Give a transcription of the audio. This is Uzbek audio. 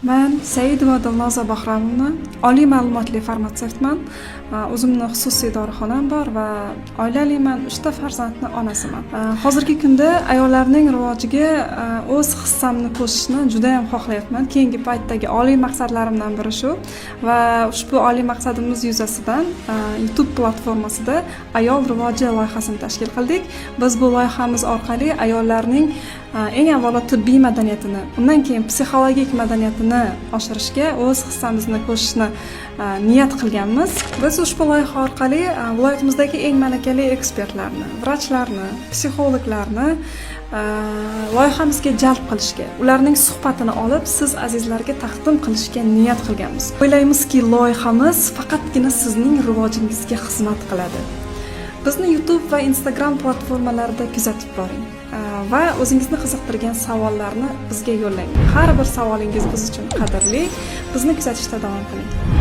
Men Saidova Dilnoza Bahramovna, oliy ma'lumotli farmatsevtman. O'zimning xususiy dorixonam bor va oilaliman, 3 ta farzandning onasiman. Hozirgi kunda ayollarning rivojiga o'z hissamni qo'shishni juda ham xohlayapman. Keyingi paytdagi oliy maqsadlarimdan biri shu va ushbu oliy maqsadimiz yuzasidan YouTube platformasida ayol rivoji loyihasini tashkil qildik. Biz bu loyihamiz orqali ayollarning eng avvalo tibbiy madaniyatini, undan keyin psixologik madaniyatini oshirishga o'z hissamizni qo'shishni niyat qilganmiz. Biz ushbu loyiha orqali viloyatimizdagi eng malakali ekspertlarni, vrachlarni, psixologlarni loyihamizga jalb qilishga, ularning suhbatini olib, siz azizlarga taqdim qilishga niyat qilganmiz. O'ylaymizki, loyihamiz faqatgina sizning rivojingizga xizmat qiladi. Bizni YouTube va Instagram platformalarida kuzatib boring va o'zingizni qiziqtirgan savollarni bizga yo'llang. Har bir savolingiz biz uchun qadrli. Bizni kuzatishda davom qiling.